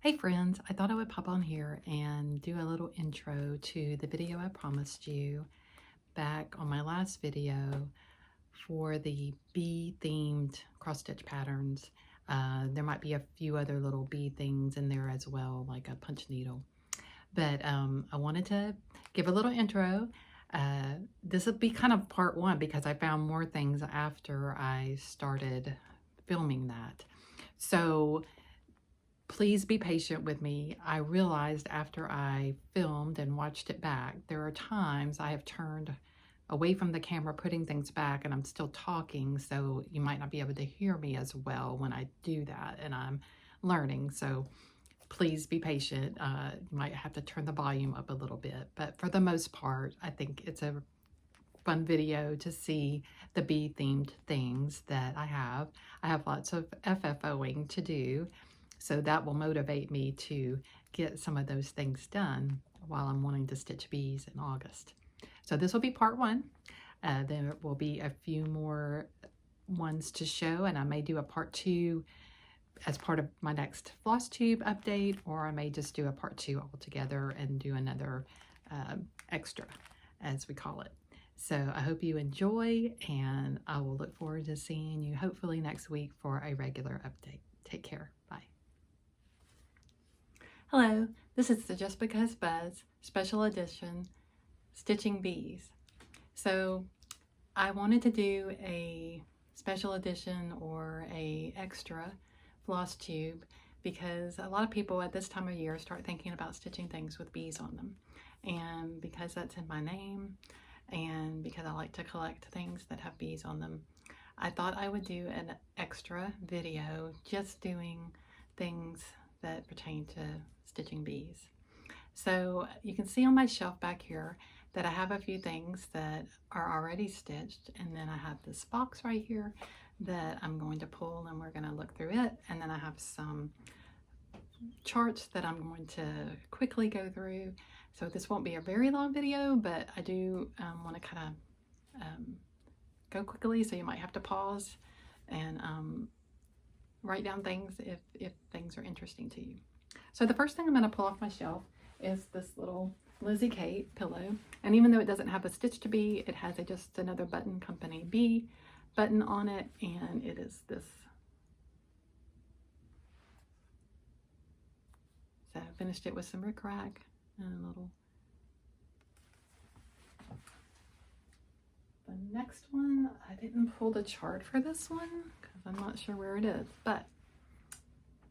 Hey friends, I thought I would pop on here and do a little intro to the video I promised you back on my last video for the bee themed cross stitch patterns. There might be a few other little bee things in there as well, like a punch needle. But I wanted to give a little intro. This will be kind of part one because I found more things after I started filming that. So please be patient with me. I realized after I filmed and watched it back, there are times I have turned away from the camera putting things back and I'm still talking, so you might not be able to hear me as well when I do that, and I'm learning, so please be patient. You might have to turn the volume up a little bit, but for the most part, I think it's a fun video to see the bee themed things that I have. I have lots of FFOing to do, so that will motivate me to get some of those things done while I'm wanting to stitch bees in August. So this will be part one. There will be a few more ones to show, and I may do a part two as part of my next FlossTube update, or I may just do a part two altogether and do another extra, as we call it. So I hope you enjoy, and I will look forward to seeing you hopefully next week for a regular update. Take care. Bye. Hello, this is the Just Because Buzz special edition Stitching Bees. So I wanted to do a special edition or a extra FlossTube because a lot of people at this time of year start thinking about stitching things with bees on them. And because that's in my name, and because I like to collect things that have bees on them, I thought I would do an extra video just doing things that pertain to stitching bees. So you can see on my shelf back here that I have a few things that are already stitched, and then I have this box right here that I'm going to pull and we're going to look through it, and then I have some charts that I'm going to quickly go through. So this won't be a very long video, but I do want to kind of go quickly, so you might have to pause and write down things if things are interesting to you. So the first thing I'm going to pull off my shelf is this little Lizzie Kate pillow, and even though it doesn't have a stitch to bee, it has just another button company bee button on it, and it is this. So I finished it with some rickrack and a little. The next one, I didn't pull the chart for this one because I'm not sure where it is, but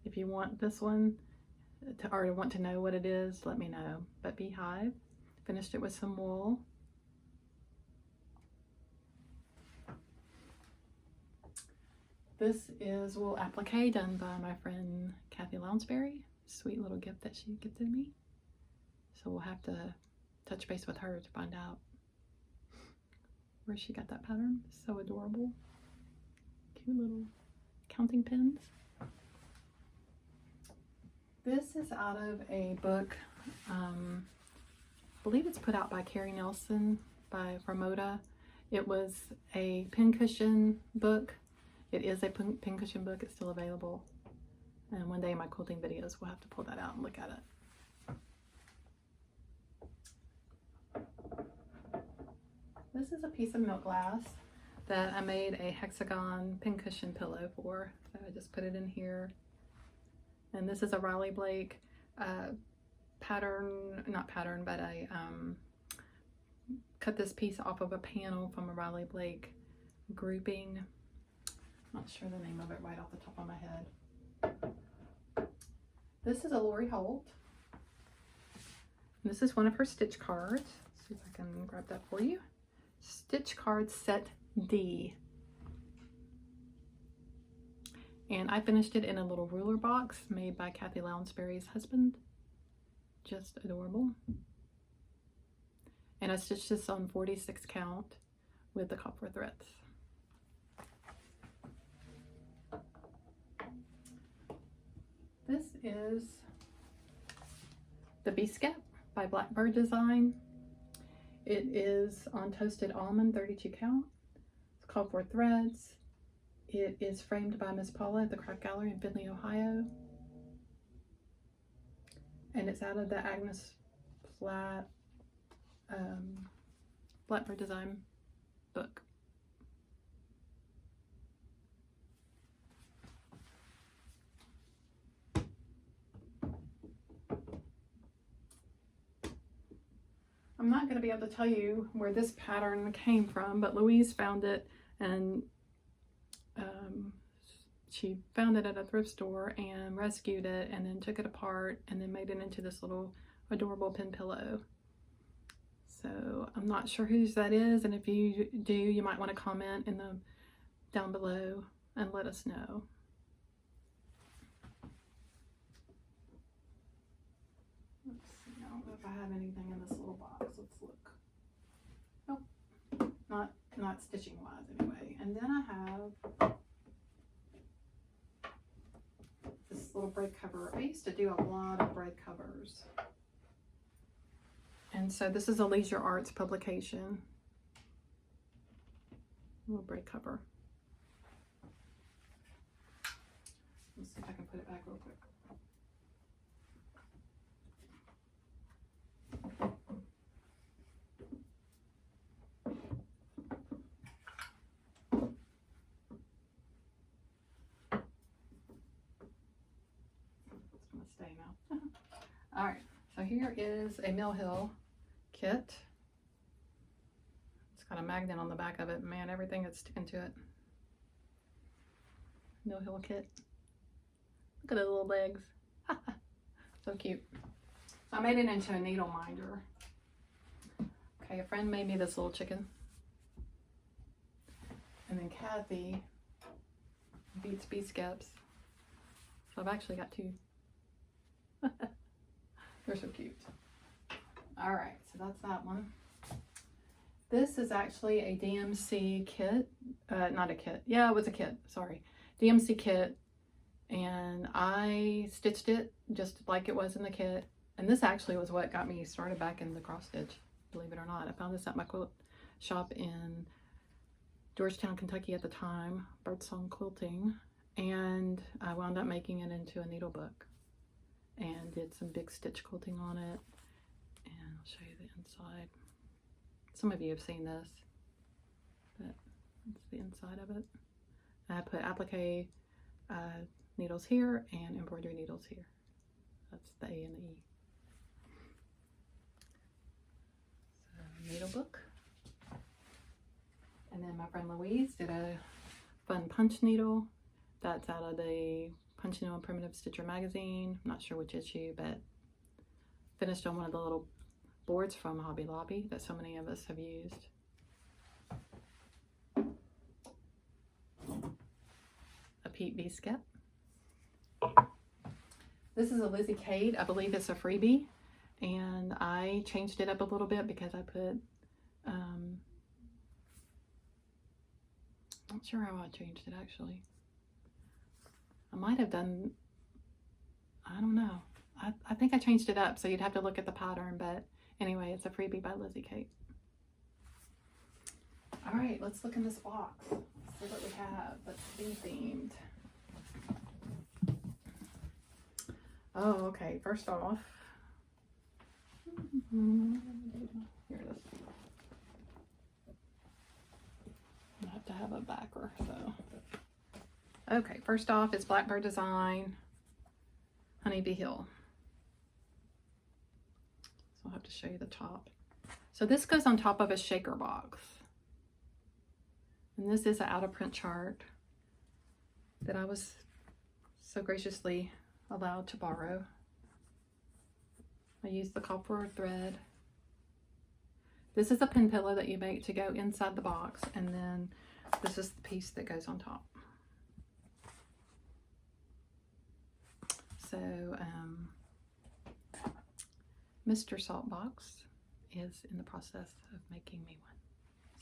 if you want this one or want to know what it is, let me know. But Beehive, finished it with some wool. This is wool applique done by my friend Kathy Lounsbury. Sweet little gift that she gifted me. So we'll have to touch base with her to find out where she got that pattern. So adorable. Cute little counting pins. This is out of a book, I believe it's put out by Carrie Nelson from Moda. It was a pincushion book. It is a pincushion book. It's still available. And one day in my quilting videos, we'll have to pull that out and look at it. This is a piece of milk glass that I made a hexagon pincushion pillow for. So I just put it in here. And this is a Riley Blake pattern, not pattern, but I cut this piece off of a panel from a Riley Blake grouping. Not sure the name of it right off the top of my head. This is a Lori Holt. This is one of her stitch cards. Let's see if I can grab that for you. Stitch card set D. And I finished it in a little ruler box made by Kathy Lounsbury's husband. Just adorable. And I stitched this on 46 count with the copper threads. This is the Bee Skep by Blackbird Design. It is on toasted almond, 32 count. It's called for threads. It is framed by Miss Paula at the Craft Gallery in Findlay, Ohio. and it's out of the Agnes Blackbird Design book. I'm not going to be able to tell you where this pattern came from, but Louise found it, and she found it at a thrift store and rescued it, and then took it apart and then made it into this little adorable pin pillow. So I'm not sure whose that is, and if you do, you might want to comment in the down below and let us know. Let's see, I don't know if I have anything in this little box. Let's look. Nope, not stitching wise anyway. And then I have this little braid cover. I used to do a lot of braid covers. And so this is a Leisure Arts publication. Little braid cover. Let's see if I can put it back real quick. It's gonna stay now. All right, so here is a Mill Hill kit. It's got a magnet on the back of it. Man, everything is sticking to it. Mill Hill kit. Look at the little legs. So cute. So I made it into a needle minder. Okay, a friend made me this little chicken. And then Kathy beats BeeCuzz. So I've actually got two. They're so cute. All right, so that's that one. This is actually a DMC kit. Not a kit. Yeah, it was a kit. Sorry. DMC kit. And I stitched it just like it was in the kit. And this actually was what got me started back in the cross stitch, believe it or not. I found this at my quilt shop in Georgetown, Kentucky at the time, Birdsong Quilting. And I wound up making it into a needle book and did some big stitch quilting on it. And I'll show you the inside. Some of you have seen this, but that's the inside of it. I put applique needles here and embroidery needles here. That's the A and the E. So, needle book. And then my friend Louise did a fun punch needle. That's out of the Punch Needle and Primitive Stitcher magazine. I'm not sure which issue, but finished on one of the little boards from Hobby Lobby that so many of us have used. A Pete B skep. This is a Lizzie Kate. I believe it's a freebie, and I changed it up a little bit because I put not sure how I changed it actually. I might have done, I don't know. I think I changed it up, so you'd have to look at the pattern, but anyway, it's a freebie by Lizzie Kate. All right, let's look in this box. Let's see what we have that's bee themed. Oh, okay, first off, here it is. I have to have a backer, so. Okay, first off is Blackbird Design, Honeybee Hill. So I'll have to show you the top. So this goes on top of a shaker box. And this is an out of print chart that I was so graciously allowed to borrow. I used the copper thread. This is a pin pillow that you make to go inside the box, and then this is the piece that goes on top. So Mr. Saltbox is in the process of making me one,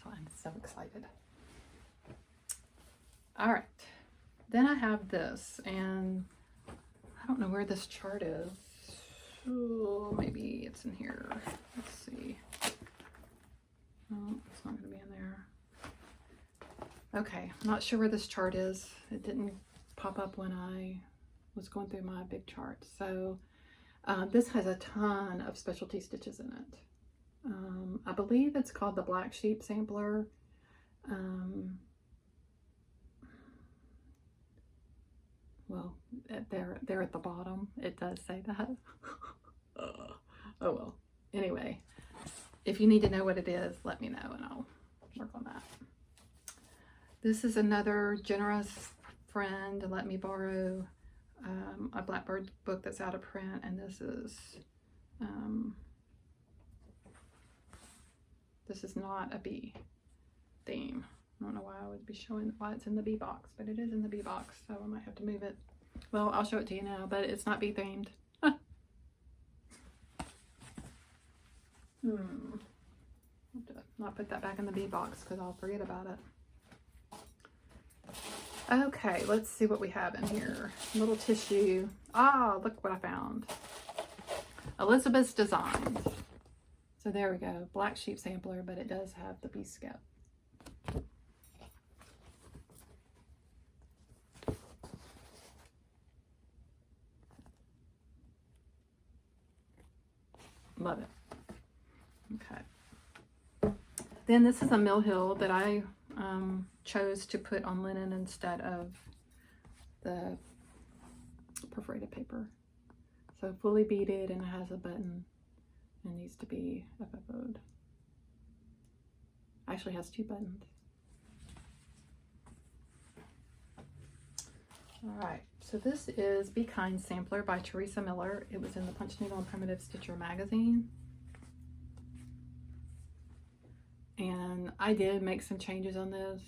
so I'm so excited. All right, then I have this, and I don't know where this chart is. Oh, maybe it's in here. Let's see. Oh, it's not going to be in there. Okay, I'm not sure where this chart is. It didn't pop up when I was going through my big chart. So This has a ton of specialty stitches in it. I believe it's called the Black Sheep Sampler. Well, there at the bottom, it does say that. Oh well. Anyway, if you need to know what it is, let me know and I'll work on that. This is another generous friend let me borrow a Blackbird book that's out of print, and this is not a bee theme. I don't know why I would be showing why it's in the bee box, but it is in the bee box, so I might have to move it. Well, I'll show it to you now, but it's not bee themed. I'll have to not put that back in the bee box because I'll forget about it. Okay, let's see what we have in here. Little tissue. Ah, look what I found. Elizabeth's Designs. So there we go. Black Sheep Sampler, but it does have the bee skep. Love it. Okay. Then this is a Mill Hill that I chose to put on linen instead of the perforated paper. So fully beaded, and it has a button and needs to be FFO'd. Actually has 2 buttons. All right, so this is Be Kind Sampler by Teresa Miller. It was in the Punch Needle and Primitive Stitcher magazine. And I did make some changes on this.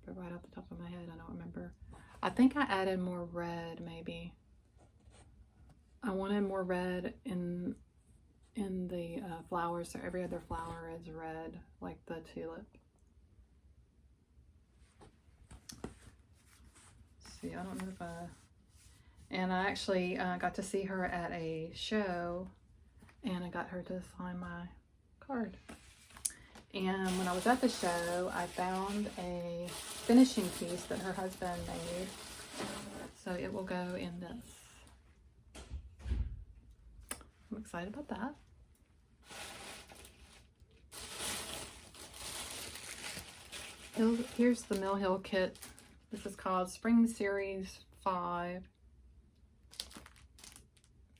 But right off the top of my head, I don't remember. I think I added more red, maybe. I wanted more red in the flowers, so every other flower is red, like the tulip. See, I don't know if and I actually got to see her at a show, and I got her to sign my card. And when I was at the show, I found a finishing piece that her husband made. So it will go in this. I'm excited about that. Here's the Mill Hill kit. This is called Spring Series 5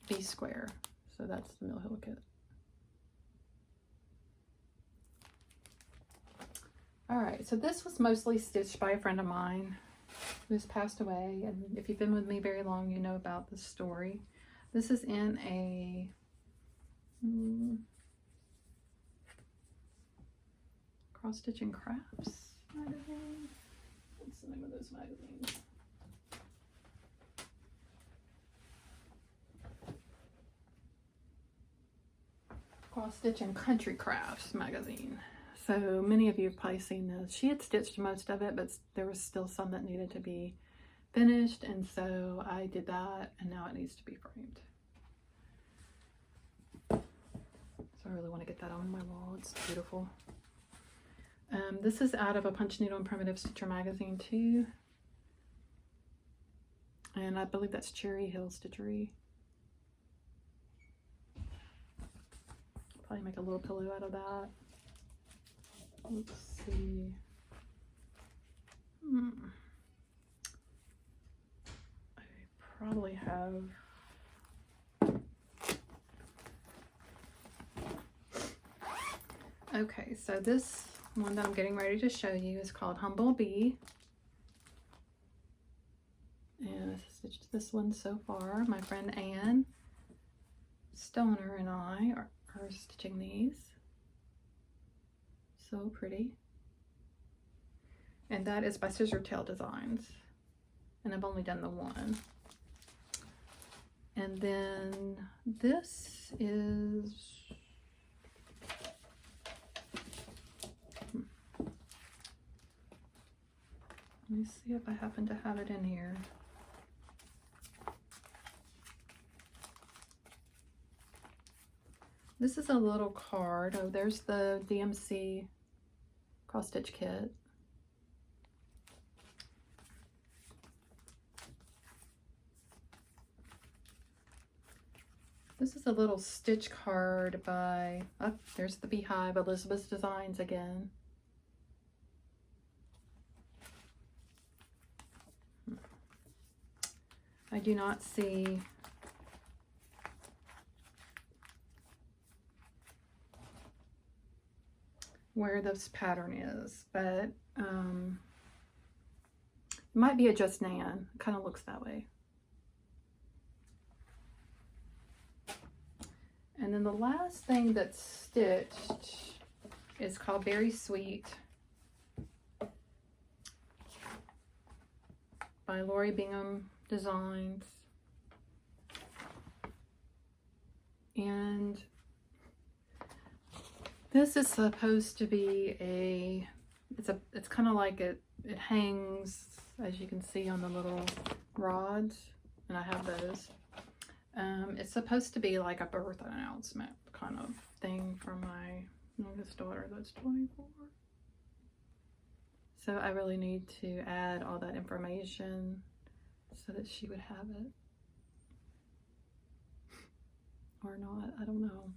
B Square. So that's the Mill Hill kit. All right, so this was mostly stitched by a friend of mine who's passed away. And if you've been with me very long, you know about this story. This is in a Cross Stitch and Crafts magazine. What's the name of those magazines? Cross Stitch and Country Crafts magazine. So many of you have probably seen this. She had stitched most of it, but there was still some that needed to be finished, and so I did that, and now it needs to be framed. So I really want to get that on my wall. It's beautiful. This is out of a Punch Needle and Primitive Stitcher magazine too, and I believe that's Cherry Hill Stitchery. Probably make a little pillow out of that. Let's see. I probably have okay, so this one that I'm getting ready to show you is called Humble Bee. And I've stitched this one so far. My friend Ann Stoner and I are stitching these. So pretty. And that is by Scissor Tail Designs. And I've only done the one. And then this is let me see if I happen to have it in here. This is a little card. Oh, there's the DMC cross stitch kit. This is a little stitch card by, oh, there's the beehive, Elizabeth's Designs again. I do not see where this pattern is, but it might be a Just Nan. It kind of looks that way. And then the last thing that's stitched is called Berry Sweet by Lori Bingham Designs. And this is supposed to be it's kind of like it hangs, as you can see, on the little rods, and I have those. It's supposed to be like a birth announcement kind of thing for my youngest daughter that's 24. So I really need to add all that information so that she would have it. Or not, I don't know.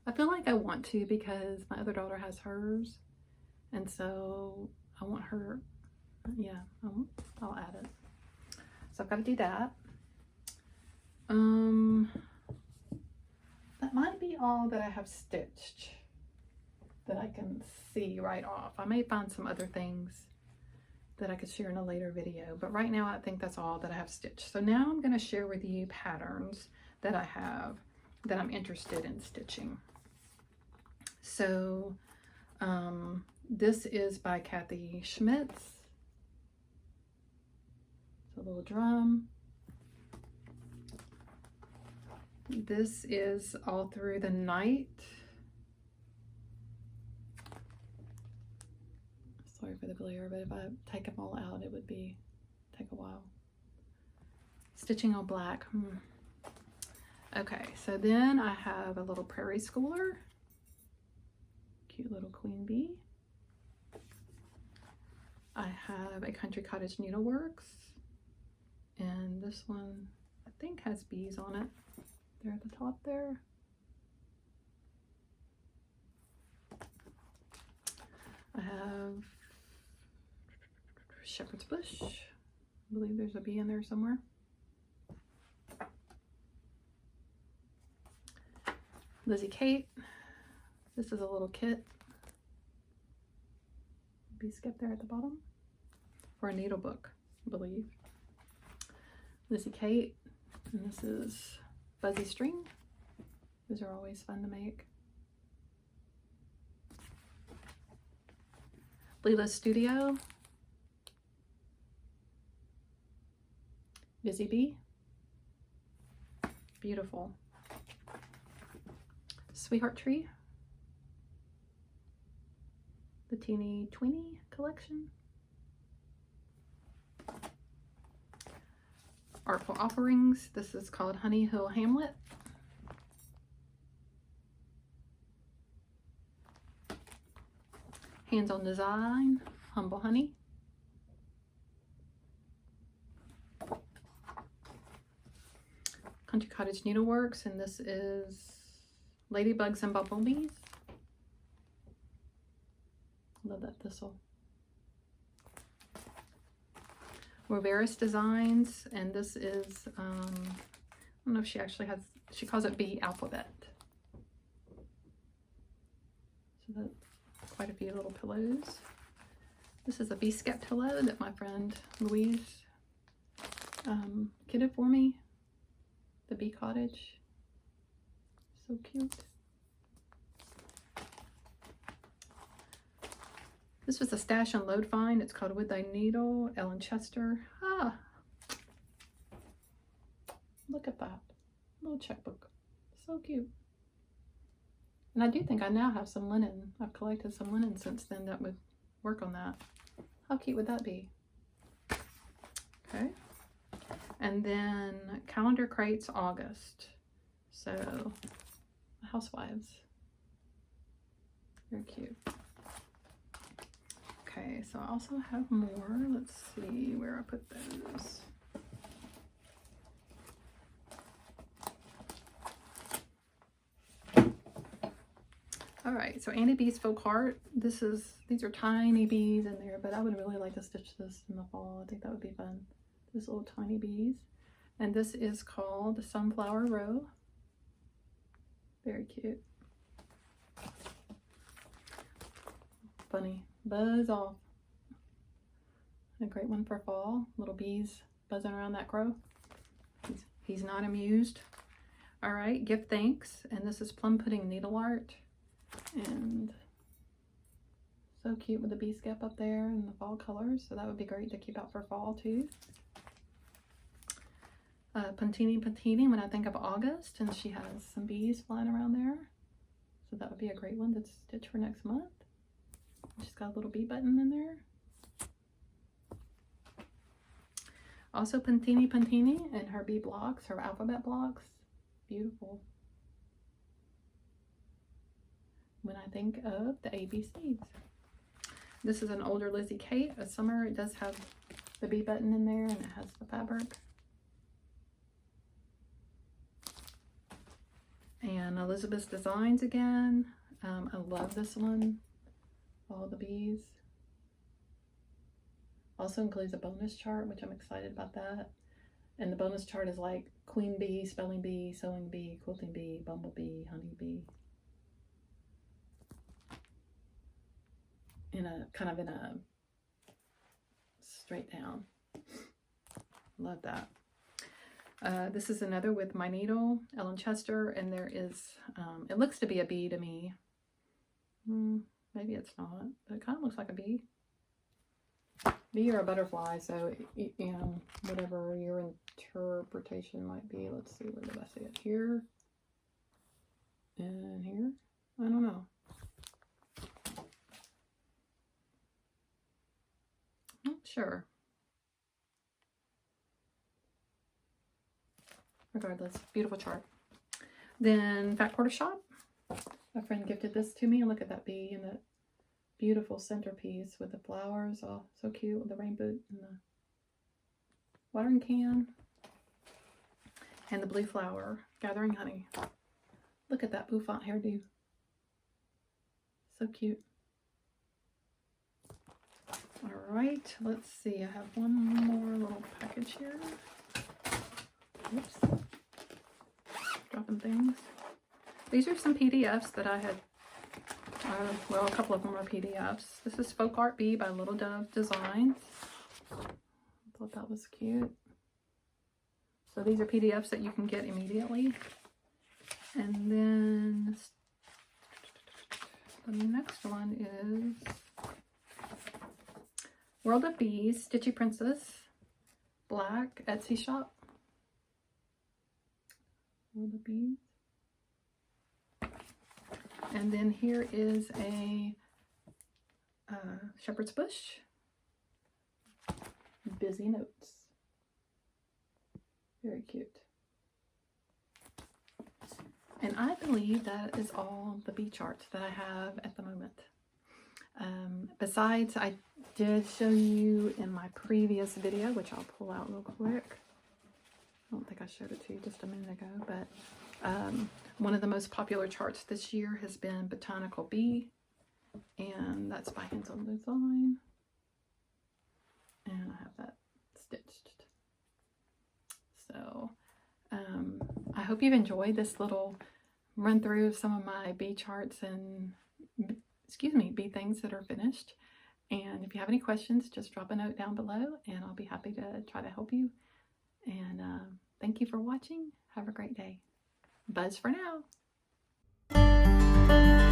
I feel like I want to because my other daughter has hers. And so I want her, yeah, I'll add it. So I've got to do that. That might be all that I have stitched that I can see right off. I may find some other things that I could share in a later video, but right now I think that's all that I have stitched. So now I'm going to share with you patterns that I have that I'm interested in stitching. So this is by Kathy Schmitz. It's a little drum. This is All Through the Night. Sorry for the glare, but if I take them all out, it would take a while. Stitching on black. Okay, so then I have a little Prairie Schooler. Cute little queen bee. I have a Country Cottage Needleworks. And this one, I think, has bees on it. They're at the top there. I have Shepherd's Bush. I believe there's a bee in there somewhere. Lizzie Kate. This is a little kit. Bee skip there at the bottom. For a needle book, I believe. Lizzie Kate. And this is Fuzzy String. Those are always fun to make. Leela's Studio. Busy Bee. Beautiful. Sweetheart Tree. The Teeny Tweeny collection. Artful Offerings. This is called Honey Hill Hamlet. Hands on Design. Humble Honey. Country Cottage Needleworks, and this is Ladybugs and Bumblebees. Love that thistle. Roveris Designs, and this is, I don't know if she actually has, she calls it Bee Alphabet. So that's quite a few little pillows. This is a bee skep pillow that my friend Louise kitted for me. The Bee Cottage. So cute. This was a stash and load find. It's called With Thy Needle, Ellen Chester. Ah, look at that little checkbook. So cute. And I do think I now have some linen. I've collected some linen since then that would work on that. How cute would that be? Okay. And then Calendar Crates August. So, Housewives. Very cute. Okay, so I also have more. Let's see where I put those. All right, so Annie Bee's Folk Heart. These are tiny bees in there, but I would really like to stitch this in the fall. I think that would be fun. These little tiny bees. And this is called Sunflower Row. Very cute. Funny. Buzz off. A great one for fall. Little bees buzzing around that crow. He's not amused. All right, give thanks. And this is Plum Pudding Needle Art. And so cute with the bee skep up there and the fall colors. So that would be great to keep out for fall too. Puntini Puntini, when I think of August, and she has some bees flying around there. So that would be a great one to stitch for next month. She's got a little bee button in there. Also Puntini Puntini and her bee blocks, her alphabet blocks. Beautiful. When I think of the ABCs. This is an older Lizzie Kate, a summer. It does have the bee button in there and it has the fabric. And Elizabeth's Designs again. I love this one. All the bees. Also includes a bonus chart, which I'm excited about that. And the bonus chart is like queen bee, spelling bee, sewing bee, quilting bee, bumblebee, honey bee. In a kind of in a straight down. Love that. This is another with My Needle, Ellen Chester, and there is, it looks to be a bee to me. Maybe it's not, but it kind of looks like a bee. Bee or a butterfly, so, you know, whatever your interpretation might be. Let's see, where did I see it? Here and here? I don't know. Not sure. Regardless, beautiful chart. Then Fat Quarter Shop. A friend gifted this to me, and look at that bee and that beautiful centerpiece with the flowers, all so cute with the rainbow and the watering can and the blue flower gathering honey. Look at that bouffant hairdo. So cute. All right, let's see. I have one more little package here. Oops. Dropping things. These are some PDFs that I had, well, a couple of them are PDFs. This is Folk Art Bee by Little Dove Designs. I thought that was cute. So these are PDFs that you can get immediately. And then the next one is World of Bees, Stitchy Princess, black, Etsy shop. World of Bees. And then here is a Shepherd's Bush, Busy Notes. Very cute. And I believe that is all the bee charts that I have at the moment. Besides, I did show you in my previous video, which I'll pull out real quick. I don't think I showed it to you just a minute ago, but one of the most popular charts this year has been Botanical Bee, and that's by Hands On Design. And I have that stitched. So I hope you've enjoyed this little run through of some of my bee charts and, excuse me, bee things that are finished. And if you have any questions, just drop a note down below and I'll be happy to try to help you. And thank you for watching. Have a great day. Buzz for now.